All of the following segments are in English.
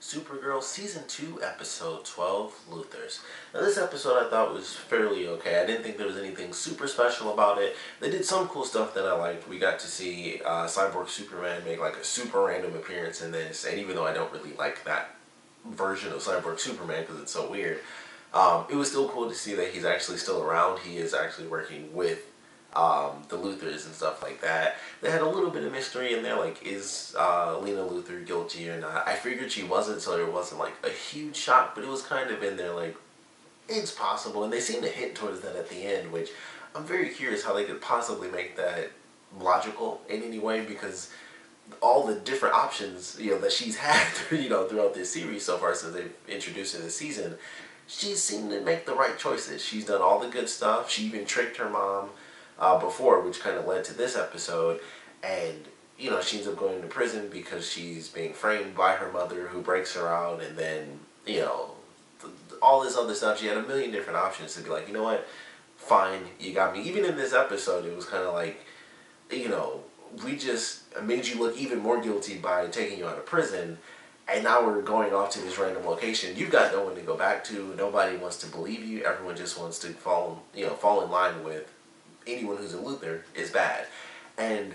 Supergirl Season 2, Episode 12, Luthors. Now this episode I thought was fairly okay. I didn't think there was anything super special about it. They did some cool stuff that I liked. We got to see Cyborg Superman make like a super random appearance in this, and even though I don't really like that version of Cyborg Superman because it's so weird, it was still cool to see that he's actually still around. He is actually working with the Luthors and stuff like that. They had a little bit of mystery in there, like is Leena Luthor guilty or not? I figured she wasn't, so it wasn't like a huge shock, but it was kind of in there like, it's possible. And they seem to hint towards that at the end, which I'm very curious how they could possibly make that logical in any way, because all the different options, that she's had, throughout this series so far since they've introduced her this season, she seemed to make the right choices. She's done all the good stuff. She even tricked her mom before, which kind of led to this episode. And, she ends up going to prison because she's being framed by her mother, who breaks her out. And then, all this other stuff. She had a million different options to be like, you know what, fine, you got me. Even in this episode, it was kind of like, we just made you look even more guilty by taking you out of prison, and now we're going off to this random location. You've got no one to go back to. Nobody wants to believe you. Everyone just wants to fall in line with anyone who's a Luthor is bad. And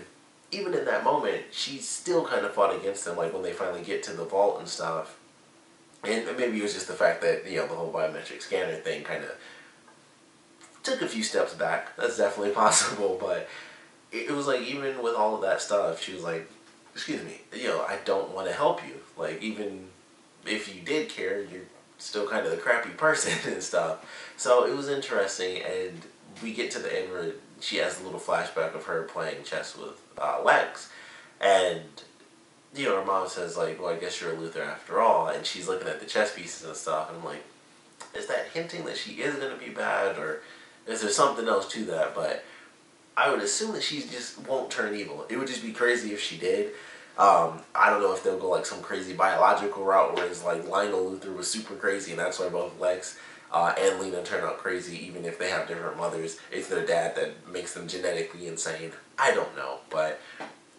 even in that moment, she still kind of fought against them, like when they finally get to the vault and stuff. And maybe it was just the fact that, the whole biometric scanner thing kind of took a few steps back. That's definitely possible, but it was like, even with all of that stuff, she was like, excuse me, I don't want to help you. Like, even if you did care, you're still kind of the crappy person and stuff. So it was interesting, and we get to the end where she has a little flashback of her playing chess with Lex, and her mom says like, well, I guess you're a Luthor after all, and she's looking at the chess pieces and stuff, and I'm like, is that hinting that she is going to be bad, or is there something else to that? But I would assume that she just won't turn evil. It would just be crazy if she did. I don't know if they'll go like some crazy biological route, whereas like Lionel Luthor was super crazy, and that's why both Lex and Leena turn out crazy, even if they have different mothers. It's their dad that makes them genetically insane. I don't know, but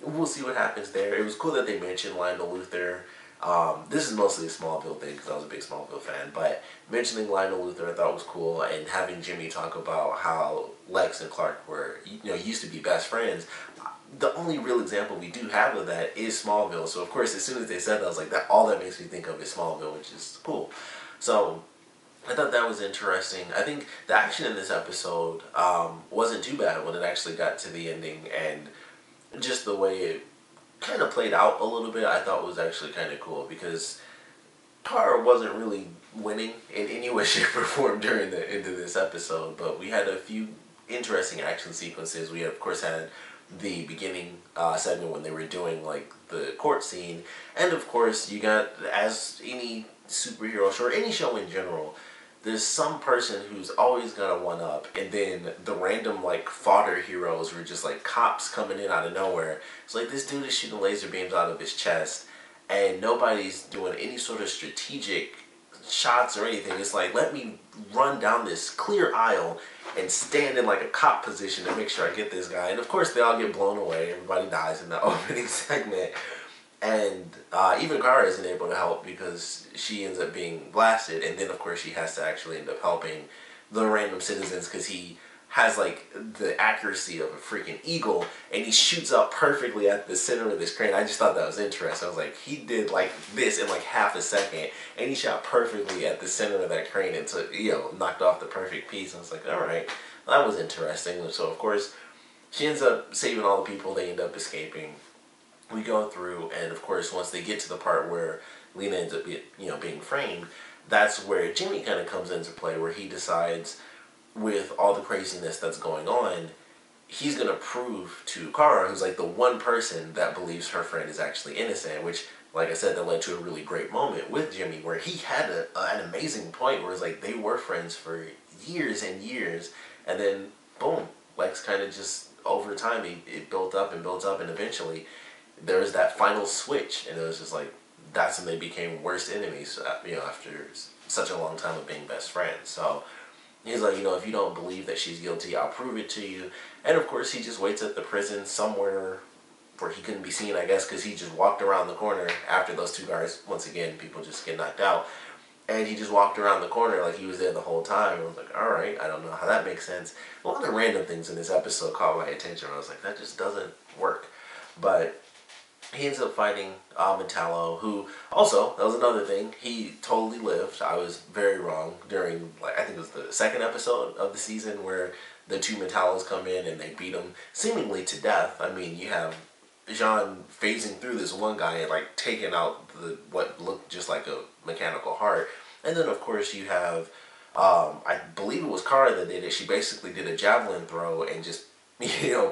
we'll see what happens there. It was cool that they mentioned Lionel Luthor. This is mostly a Smallville thing because I was a big Smallville fan, but mentioning Lionel Luthor I thought was cool, and having Jimmy talk about how Lex and Clark were, used to be best friends. The only real example we do have of that is Smallville, so of course as soon as they said that, I was like, that all that makes me think of is Smallville, which is cool. So I thought that was interesting. I think the action in this episode wasn't too bad when it actually got to the ending, and just the way it kind of played out a little bit, I thought was actually kind of cool, because Kara wasn't really winning in any way, shape, or form during the end of this episode, but we had a few interesting action sequences. We of course had the beginning segment when they were doing like the court scene, and of course you got, as any superhero show or any show in general, there's some person who's always got a one-up, and then the random, like, fodder heroes were just, like, cops coming in out of nowhere. It's like, this dude is shooting laser beams out of his chest, and nobody's doing any sort of strategic shots or anything. It's like, let me run down this clear aisle and stand in, like, a cop position to make sure I get this guy. And, of course, they all get blown away. Everybody dies in the opening segment. And even Kara isn't able to help because she ends up being blasted, and then of course she has to actually end up helping the random citizens because he has like the accuracy of a freaking eagle, and he shoots up perfectly at the center of this crane. I just thought that was interesting. I was like, he did like this in like half a second, and he shot perfectly at the center of that crane and took, knocked off the perfect piece. I was like, all right, that was interesting. So of course she ends up saving all the people. They end up escaping. We go through, and of course, once they get to the part where Leena ends up being framed, that's where Jimmy kind of comes into play, where he decides, with all the craziness that's going on, he's going to prove to Kara, who's like the one person that believes her friend is actually innocent, which, like I said, that led to a really great moment with Jimmy, where he had an amazing point where it's like they were friends for years and years, and then, boom, Lex kind of just, over time, it built up and built up, and eventually there was that final switch, and it was just like, that's when they became worst enemies, after such a long time of being best friends. So he's like, if you don't believe that she's guilty, I'll prove it to you. And of course he just waits at the prison somewhere, where he couldn't be seen, I guess, because he just walked around the corner after those two guards. Once again, people just get knocked out. And he just walked around the corner like he was there the whole time. I was like, all right, I don't know how that makes sense. A lot of random things in this episode caught my attention. I was like, that just doesn't work. But he ends up fighting Metallo, who also, that was another thing, he totally lived. I was very wrong during, like, I think it was the second episode of the season where the two Metallos come in and they beat him seemingly to death. I mean, you have Jean phasing through this one guy and like taking out what looked just like a mechanical heart. And then of course you have, I believe it was Kara that did it. She basically did a javelin throw and just,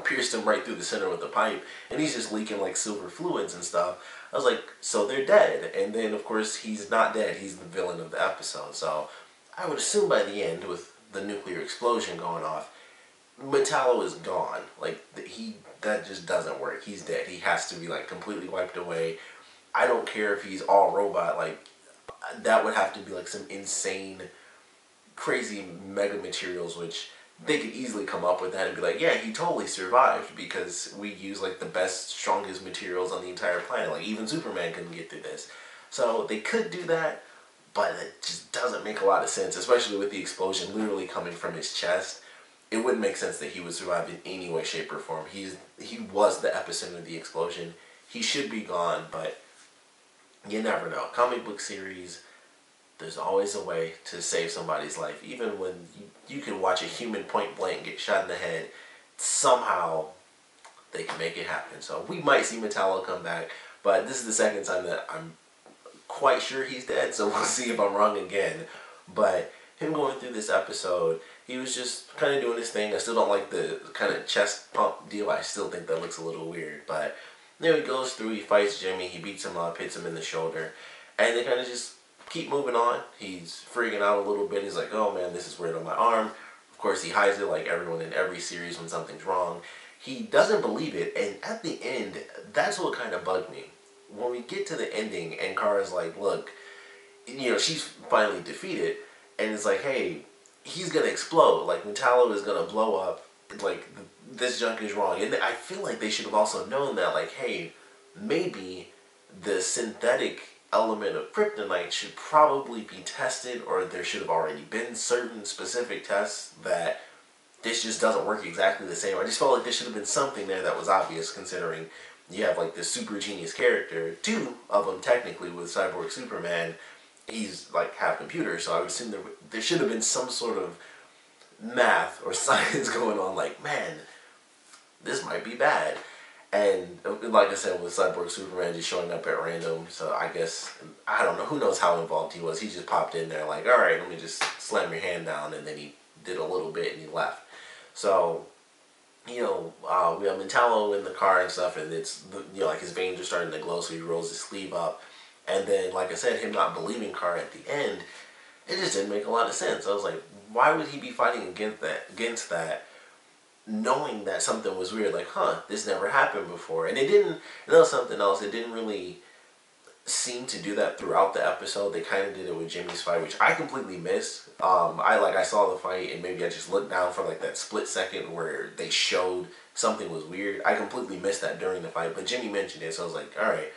pierced him right through the center with the pipe. And he's just leaking like silver fluids and stuff. I was like, so they're dead. And then of course he's not dead. He's the villain of the episode. So I would assume by the end, with the nuclear explosion going off, Metallo is gone. Like, that just doesn't work. He's dead. He has to be like completely wiped away. I don't care if he's all robot. Like, that would have to be like some insane, crazy mega materials, which they could easily come up with that and be like, yeah, he totally survived because we use like the best, strongest materials on the entire planet. Like, even Superman couldn't get through this. So they could do that, but it just doesn't make a lot of sense, especially with the explosion literally coming from his chest. It wouldn't make sense that he would survive in any way, shape, or form. He was the epicenter of the explosion. He should be gone, but you never know. Comic book series, there's always a way to save somebody's life. Even when you can watch a human point blank get shot in the head, somehow they can make it happen. So we might see Metallo come back, but this is the second time that I'm quite sure he's dead, so we'll see if I'm wrong again. But him going through this episode, he was just kind of doing his thing. I still don't like the kind of chest pump deal. I still think that looks a little weird. But he goes through, he fights Jimmy, he beats him up, hits him in the shoulder. And they kind of just keep moving on. He's freaking out a little bit. He's like, oh man, this is weird on my arm. Of course, he hides it like everyone in every series when something's wrong. He doesn't believe it. And at the end, that's what kind of bugged me. When we get to the ending and Kara's like, look, she's finally defeated. And it's like, hey, he's going to explode. Like, Metallo is going to blow up. Like, this junk is wrong. And I feel like they should have also known that, like, hey, maybe the synthetic element of kryptonite should probably be tested, or there should have already been certain specific tests that this just doesn't work exactly the same. I just felt like there should have been something there that was obvious, considering you have, like, this super genius character, two of them technically with Cyborg Superman. He's like half computer, so I would assume there should have been some sort of math or science going on. Like, man, this might be bad. And like I said, with Cyborg Superman just showing up at random, so I guess, I don't know, who knows how involved he was. He just popped in there like, all right, let me just slam your hand down, and then he did a little bit and he left. So, we have Metallo in the car and stuff, and it's, like his veins are starting to glow, so he rolls his sleeve up. And then, like I said, him not believing Kara at the end, it just didn't make a lot of sense. I was like, why would he be fighting against that, knowing that something was weird? Like, this never happened before. And it didn't, and that was something else, it didn't really seem to do that throughout the episode. They kind of did it with Jimmy's fight, which I completely missed. I saw the fight, and maybe I just looked down for like that split second where they showed something was weird. I completely missed that during the fight, but Jimmy mentioned it, so I was like, all right.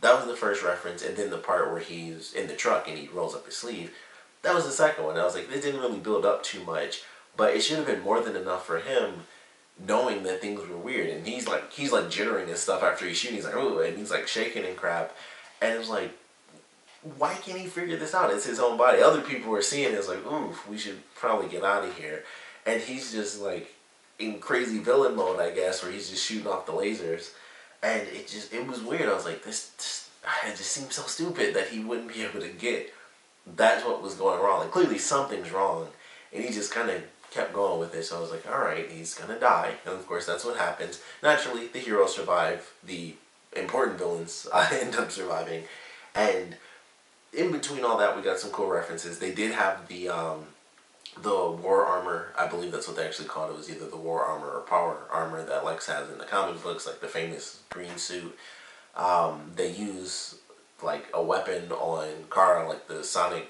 That was the first reference, and then the part where he's in the truck and he rolls up his sleeve, that was the second one. I was like, this didn't really build up too much, but it should have been more than enough for him, knowing that things were weird. And he's like jittering and stuff after he's shooting. He's like, oh, and he's like shaking and crap. And it was like, why can't he figure this out? It's his own body. Other people were seeing it. It's like, oof, we should probably get out of here. And he's just like in crazy villain mode, I guess, where he's just shooting off the lasers. And it was weird. I was like, it just seems so stupid that he wouldn't be able to get. That's what was going wrong. Like, clearly something's wrong. And he just kind of kept going with it. So I was like, alright, he's going to die. And of course, that's what happens. Naturally, the heroes survive. The important villains end up surviving. And in between all that, we got some cool references. They did have the war armor. I believe that's what they actually called it. It was either the war armor or power armor that Lex has in the comic books, like the famous green suit. They use like a weapon on Kara, like the sonic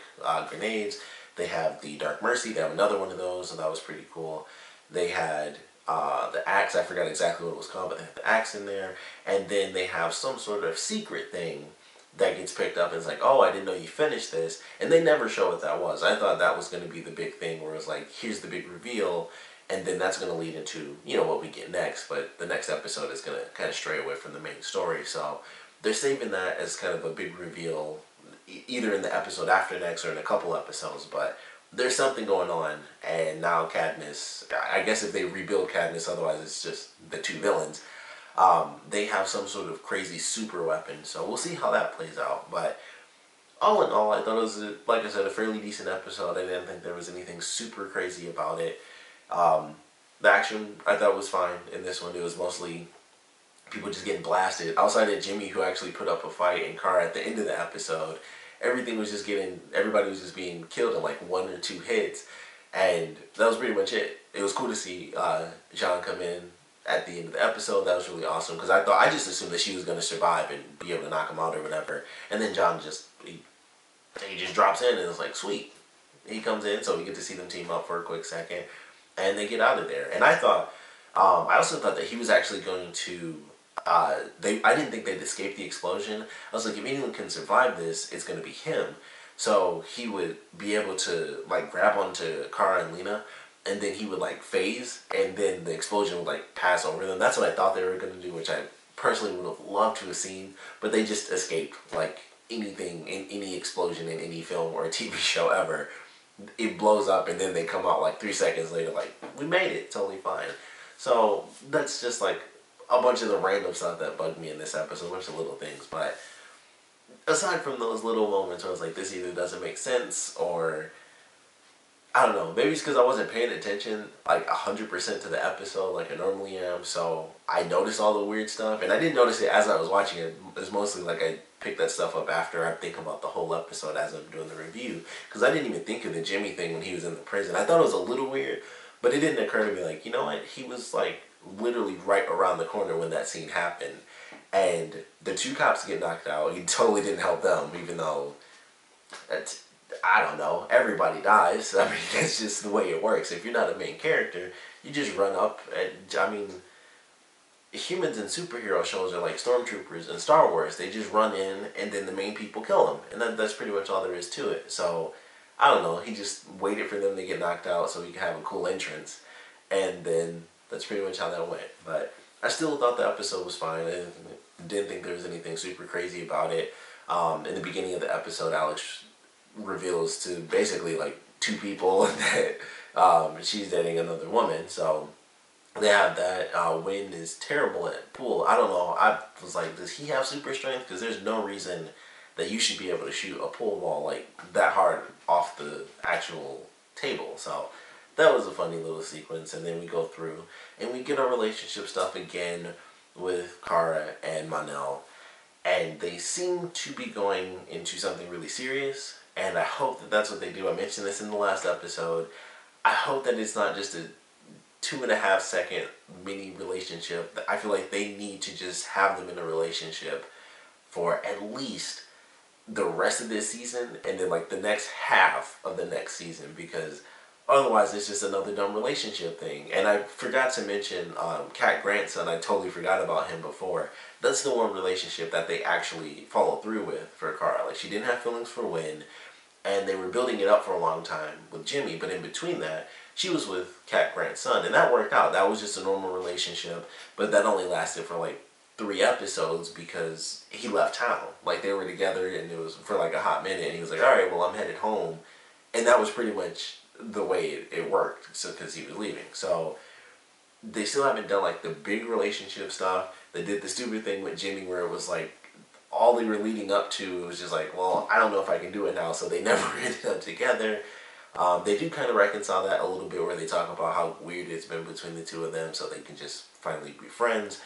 grenades. They have the Dark Mercy. They have another one of those, so that was pretty cool. They had the axe. I forgot exactly what it was called, but they have the axe in there. And then they have some sort of secret thing that gets picked up and it's like, oh, I didn't know you finished this. And they never show what that was. I thought that was going to be the big thing where it's like, here's the big reveal. And then that's going to lead into, you know, what we get next. But the next episode is going to kind of stray away from the main story. So they're saving that as kind of a big reveal, either in the episode after next or in a couple episodes. But there's something going on. And now Cadmus, I guess if they rebuild Cadmus, otherwise it's just the two villains. They have some sort of crazy super weapon. So we'll see how that plays out. But all in all, I thought it was, like I said, a fairly decent episode. I didn't think there was anything super crazy about it. The action I thought was fine in this one. It was mostly people just getting blasted. Outside of Jimmy, who actually put up a fight, and Kara at the end of the episode, everybody was just being killed in like 1 or 2 hits. And that was pretty much it. It was cool to see Jean come in at the end of the episode. That was really awesome because I just assumed that she was going to survive and be able to knock him out or whatever. And then John he just drops in and it's like, sweet. He comes in, so we get to see them team up for a quick second. And they get out of there. And I thought, I also thought that he was actually going to, I didn't think they'd escape the explosion. I was like, if anyone can survive this, it's going to be him. So he would be able to, like, grab onto Kara and Leena, and then he would, like, phase, and then the explosion would, like, pass over them. That's what I thought they were going to do, which I personally would have loved to have seen. But they just escaped, like, anything, in any explosion in any film or a TV show ever. It blows up and then they come out like 3 seconds later like, we made it, totally fine. So that's just like a bunch of the random stuff that bugged me in this episode, a bunch of little things. But aside from those little moments where I was like, this either doesn't make sense or I don't know, maybe it's because I wasn't paying attention like 100% to the episode like I normally am, so I noticed all the weird stuff, and I didn't notice it as I was watching it. It's mostly like I picked that stuff up after I think about the whole episode as I'm doing the review, because I didn't even think of the Jimmy thing when he was in the prison. I thought it was a little weird, but it didn't occur to me like, you know what, he was like literally right around the corner when that scene happened, and the 2 cops get knocked out. He totally didn't help them, even though that's, I don't know, everybody dies. I mean, that's just the way it works. If you're not a main character, you just run up and, I mean, humans in superhero shows are like stormtroopers in Star Wars. They just run in and then the main people kill them. And that's pretty much all there is to it. So, I don't know, he just waited for them to get knocked out so he could have a cool entrance. And then that's pretty much how that went. But I still thought the episode was fine. I didn't think there was anything super crazy about it. In the beginning of the episode, Alex reveals to basically like 2 people that she's dating another woman. So they have that. Wynn is terrible at pool. I don't know. I was like, does he have super strength? Because there's no reason that you should be able to shoot a pool ball like that hard off the actual table. So that was a funny little sequence. And then we go through and we get our relationship stuff again with Kara and Manel. And they seem to be going into something really serious. And I hope that that's what they do. I mentioned this in the last episode. I hope that it's not just a 2.5 second mini relationship. I feel like they need to just have them in a relationship for at least the rest of this season and then like the next half of the next season, because otherwise it's just another dumb relationship thing. And I forgot to mention Cat Grandson. I totally forgot about him before. That's the one relationship that they actually followed through with for Kara. Like, she didn't have feelings for Wynn, and they were building it up for a long time with Jimmy, but in between that, she was with Cat Grandson, and that worked out. That was just a normal relationship, but that only lasted for like 3 episodes because he left town. Like, they were together, and it was for like a hot minute, and he was like, alright, well, I'm headed home. And that was pretty much the way it worked, so because he was leaving. So they still haven't done like the big relationship stuff. They did the stupid thing with Jimmy where it was like all they were leading up to, it was just like, well, I don't know if I can do it now, so they never ended up together. They do kind of reconcile that a little bit where they talk about how weird it's been between the 2 of them, so they can just finally be friends.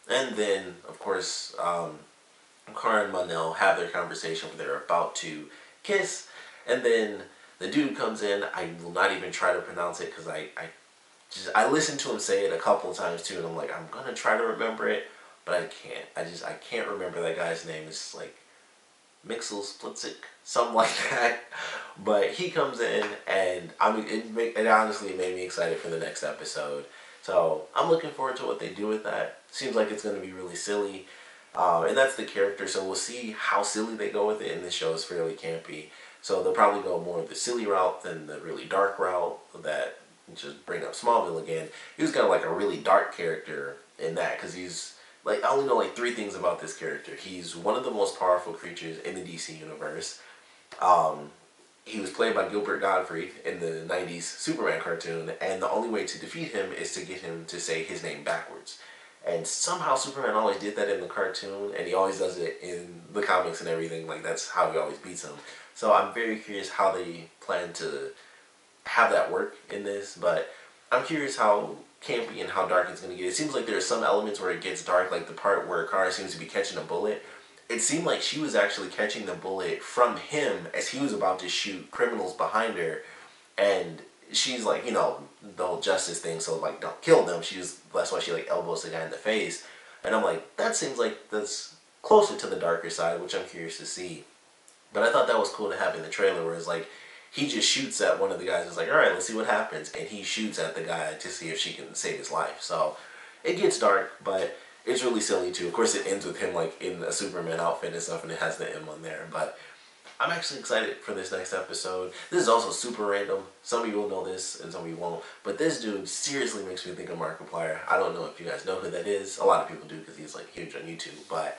And then, of course, Kara and Manel have their conversation where they're about to kiss, and then the dude comes in. I will not even try to pronounce it because I listened to him say it a couple of times too, and I'm like, I'm gonna try to remember it, but I can't. I can't remember that guy's name. It's like Mixel Splitzik, something like that. But he comes in, and I mean, it honestly made me excited for the next episode. So I'm looking forward to what they do with that. Seems like it's going to be really silly. And that's the character, so we'll see how silly they go with it, and this show is fairly campy. So they'll probably go more of the silly route than the really dark route that just bring up Smallville again. He was kind of like a really dark character in that, because he's, like, I only know like 3 things about this character. He's one of the most powerful creatures in the DC universe. He was played by Gilbert Gottfried in the 90s Superman cartoon, and the only way to defeat him is to get him to say his name backwards. And somehow Superman always did that in the cartoon, and he always does it in the comics and everything. Like, that's how he always beats him. So I'm very curious how they plan to have that work in this, but I'm curious how campy and how dark it's going to get. It seems like there are some elements where it gets dark, like the part where Kara seems to be catching a bullet. It seemed like she was actually catching the bullet from him as he was about to shoot criminals behind her, and she's like, you know, the whole justice thing, so like, don't kill them. That's why she like elbows the guy in the face. And I'm like, that seems like that's closer to the darker side, which I'm curious to see. But I thought that was cool to have in the trailer, where it's like, he just shoots at one of the guys and is like, alright, let's see what happens. And he shoots at the guy to see if she can save his life. So it gets dark, but it's really silly too. Of course, it ends with him like in a Superman outfit and stuff, and it has the M on there. But I'm actually excited for this next episode. This is also super random. Some of you will know this and some of you won't. But this dude seriously makes me think of Markiplier. I don't know if you guys know who that is. A lot of people do because he's like huge on YouTube. But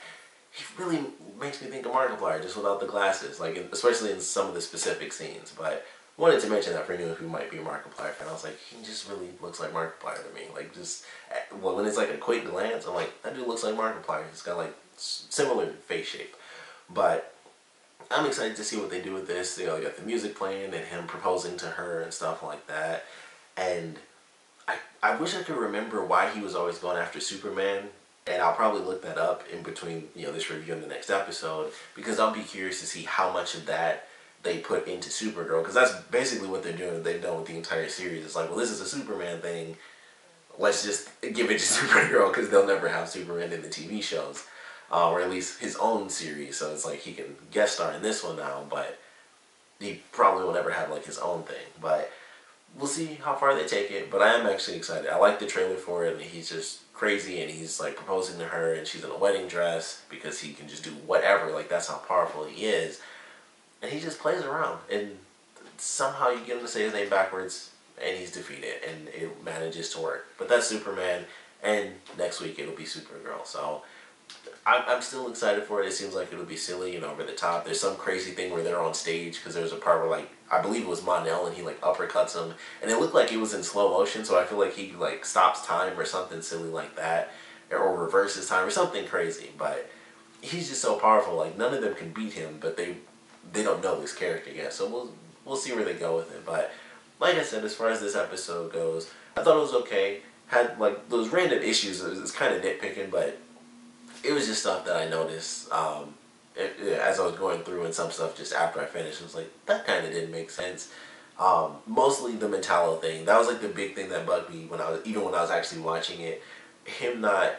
he really makes me think of Markiplier just without the glasses. Like, especially in some of the specific scenes. But wanted to mention that for anyone who might be a Markiplier fan. I was like, he just really looks like Markiplier to me. Like, just, well, when it's like a quick glance, I'm like, that dude looks like Markiplier. He's got like similar face shape. But I'm excited to see what they do with this. You know, they got the music playing and him proposing to her and stuff like that. And I wish I could remember why he was always going after Superman. And I'll probably look that up in between, you know, this review and the next episode, because I'll be curious to see how much of that they put into Supergirl, because that's basically what they're doing. They've done with the entire series. It's like, well, this is a Superman thing. Let's just give it to Supergirl, because they'll never have Superman in the TV shows. Or at least his own series, so it's like he can guest star in this one now, but he probably will never have like his own thing. But we'll see how far they take it, but I am actually excited. I like the trailer for it, and he's just crazy, and he's like proposing to her, and she's in a wedding dress, because he can just do whatever. Like, that's how powerful he is. And he just plays around, and somehow you get him to say his name backwards, and he's defeated, and it manages to work. But that's Superman, and next week it'll be Supergirl, so I'm still excited for it. It seems like it'll be silly and over the top. There's some crazy thing where they're on stage, because there's a part where, like, I believe it was Mon-El, and he like uppercuts him, and it looked like it was in slow motion, so I feel like he like stops time or something silly like that, or reverses time or something crazy. But he's just so powerful. Like, none of them can beat him, but they don't know this character yet, so we'll see where they go with it. But like I said, as far as this episode goes, I thought it was okay. Had like those random issues. It's kind of nitpicking, but it was just stuff that I noticed as I was going through, and some stuff just after I finished. It was like, that kind of didn't make sense. Mostly the Metallo thing. That was like the big thing that bugged me when I was actually watching it. Him not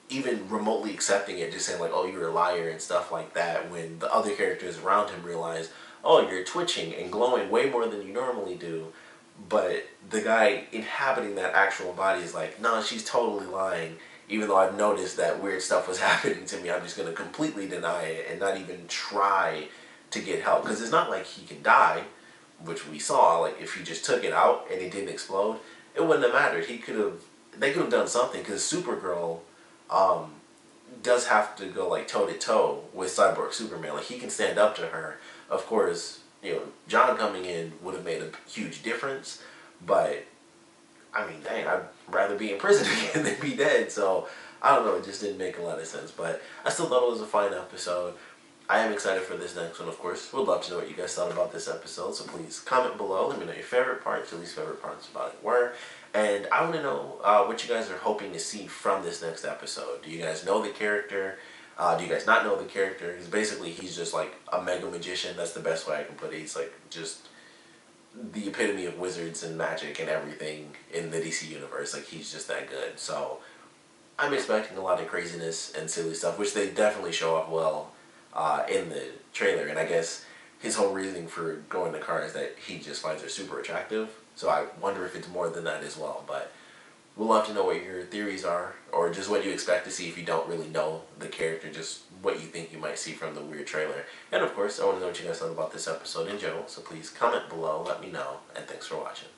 even remotely accepting it, just saying like, oh, you're a liar and stuff like that, when the other characters around him realize, oh, you're twitching and glowing way more than you normally do. But the guy inhabiting that actual body is like, no, she's totally lying. Even though I've noticed that weird stuff was happening to me, I'm just going to completely deny it and not even try to get help. Because it's not like he can die, which we saw. Like, if he just took it out and it didn't explode, it wouldn't have mattered. They could have done something, because Supergirl does have to go like toe-to-toe with Cyborg Superman. Like, he can stand up to her. Of course, you know, John coming in would have made a huge difference, but I mean, dang, I'd rather be in prison again than be dead. So, I don't know, it just didn't make a lot of sense. But I still thought it was a fine episode. I am excited for this next one, of course. Would love to know what you guys thought about this episode. So please comment below. Let me know your favorite parts, your least favorite parts about it were. And I want to know what you guys are hoping to see from this next episode. Do you guys know the character? Do you guys not know the character? Because basically he's just like a mega magician. That's the best way I can put it. He's like just the epitome of wizards and magic and everything in the DC universe. Like, he's just that good. So I'm expecting a lot of craziness and silly stuff, which they definitely show off well in the trailer. And I guess his whole reasoning for going to Kara is that he just finds her super attractive. So I wonder if it's more than that as well. But We'd love to know what your theories are, or just what you expect to see if you don't really know the character, just what you think you might see from the weird trailer. And of course, I want to know what you guys thought about this episode in general, so please comment below, let me know, and thanks for watching.